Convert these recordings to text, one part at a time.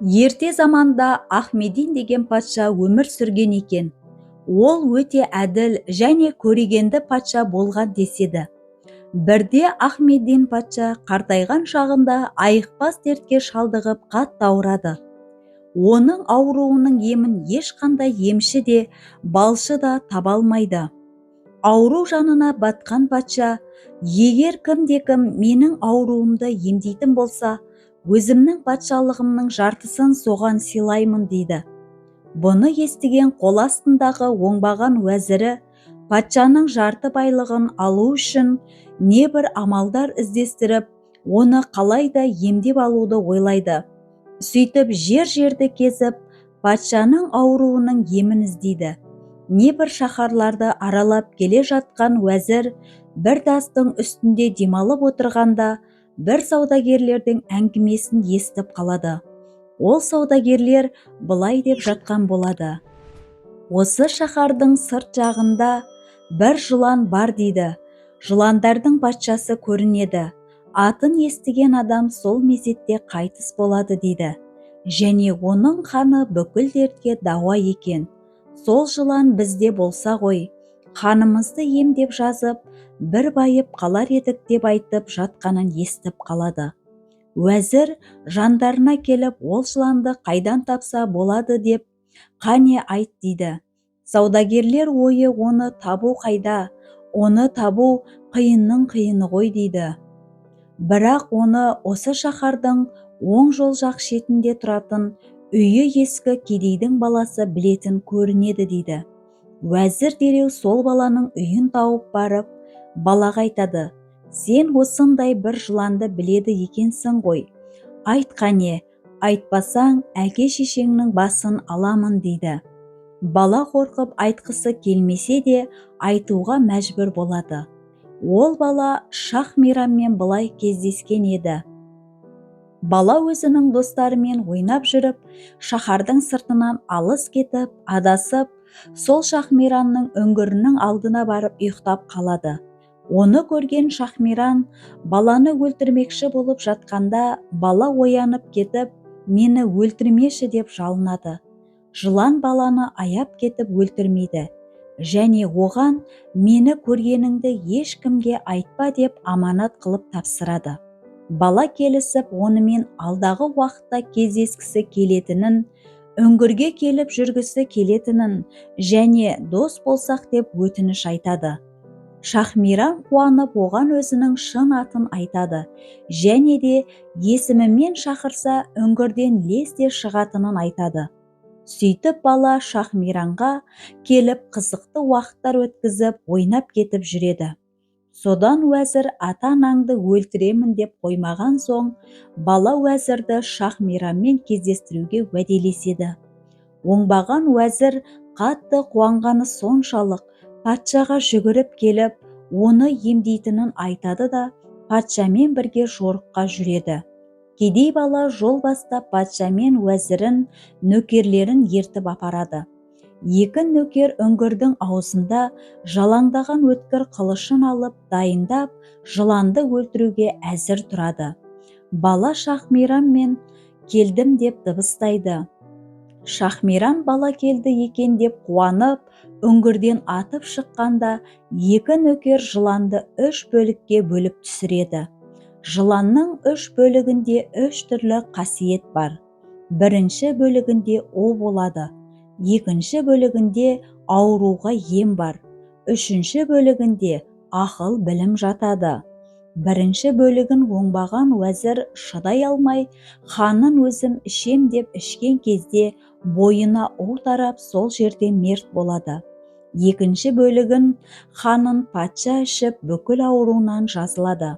Ерте заманда Ахмедин деген патша өмір сүрген екен. Ол өте әділ және көрегенді патша болған деседі. Бірде Ахмедин патша қартайған шағында айықпас дертке шалдығып қатты ауырады. Оның ауруының емін ешқандай емші де, балшы да таба алмайды. Ауру жанына батқан патша, егер кім менің ауруымды емдейтін болса, өзімнің патшалығымның жартысын соған сыйлаймын дейді. Бұны естіген қол астындағы оңбаған уәзірі патшаның жарты байлығын алу үшін небір амалдар іздестіріп, оны қалайда емдеп алуды ойлайды. Сөйтіп жер-жерді кезіп, патшаның ауруының емін іздейді. Небір шаһарларды аралап келе жатқан уәзір бір тастың үстінде демалып отырғанда, бір саудагерлердің әңгімесін естіп қалады. Ол саудагерлер былай деп жатқан болады: осы шаһардың сырт жағында бір жылан бар дейді. Жыландардың патшасы көрінеді. Атын естіген адам сол мезетте қайтыс болады дейді. Және оның қаны бүкіл дертке дауа екен. Сол жылан бізде болса ғой, қанымызды емдеп жазып, бір байып қалар едік деп айтып жатқанын естіп қалады. Уәзір жандарына келіп, ол жыланды қайдан тапса болады деп, қане айт дейді. Саудагерлер ойы оны табу қайда, оны табу қиынның қиыны ғой дейді. Бірақ оны осы шаһардың оң жол жақ шетінде тұратын үйі ескі кедейдің баласы білетін көрінеді дейді. Уәзір дереу сол баланың үйін тауып барып, балаға айтады: сен осындай бір жыланды біледі екенсің ғой. Айт қане, айтпасаң әке-шешеңнің басын аламын дейді. Бала қорқып айтқысы келмесе де айтуға мәжбүр болады. Ол бала Шах-Мираммен былай кездескен еді. Бала өзінің достарымен ойнап жүріп, шаһардың сыртынан алыс кетіп, адасып, сол Шах-Миранның үңгірінің алдына барып ұйықтап қалады. Оны көрген Шах-Миран баланы өлтірмекші болып жатқанда, бала оянып кетіп, мені өлтірмеші деп жалынады. Жылан баланы аяп кетіп өлтірмейді және оған мені көргеніңді ешкімге айтпа деп аманат қылып тапсырады. Бала келісіп, онымен алдағы уақытта кездескісі келетінін, үңгірге келіп жүргісі келетінін және дос болсақ деп өтініш айтады. Шах-Миран қуанып, оған өзінің шын атын айтады және де есімімен шақырса үңгірден лезде шығатынын айтады. Сөйтіп бала Шах-Миранға келіп қызықты уақыттар өткізіп, ойнап кетіп жүреді. Содан уәзір ата-анаңды өлтіремін деп қоймаған соң, бала уәзірді Шах-Миранмен кездестіруге уәделеседі. Оңбаған уәзір қатты қуанғаны соншалық, патшаға жүгіріп келіп, оны емдейтінін айтады да, патшамен бірге жорыққа жүреді. Кедей бала жол бастап патшамен уәзірін, нөкерлерін ертіп апарады. Екі нөкер үңгірдің аузында жалаңдаған өткір қылышын алып, дайындап, жыланды өлтіруге әзір тұрады. Бала Шах-Миранмен келдім деп дыбыстайды. Шах-Миран бала келді екен деп қуанып, үңгірден атып шыққанда, екі нөкер жыланды 3 бөлікке бөліп түсіреді. Жыланның 3 бөлігінде 3 түрлі қасиет бар. Бірінші бөлігінде о болады, екінші бөлігінде ауруға ем бар, үшінші бөлігінде ақыл білім жатады. Бірінші бөлігін оңбаған уәзір шыдай алмай, ханын өзім ішем деп ішкен кезде бойына у тарап сол жерде мерт болады. Екінші бөлігін ханын патша ішіп бүкіл ауруынан жазылады.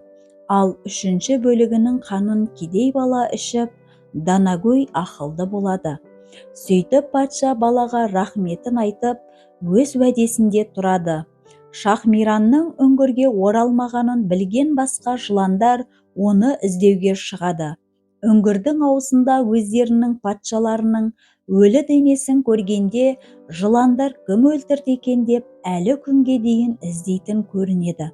Ал үшінші бөлігінің қанын кедей бала ішіп, данагөй ақылды болады. Сөйтіп патша балаға рахметін айтып, өз уәдесінде тұрады. Шах-Миранның үңгірге оралмағанын білген басқа жыландар оны іздеуге шығады. Үңгірдің аузында өздерінің патшаларының өлі денесін көргенде, жыландар кім өлтірді екен деп әлі күнге дейін іздейтін көрінеді.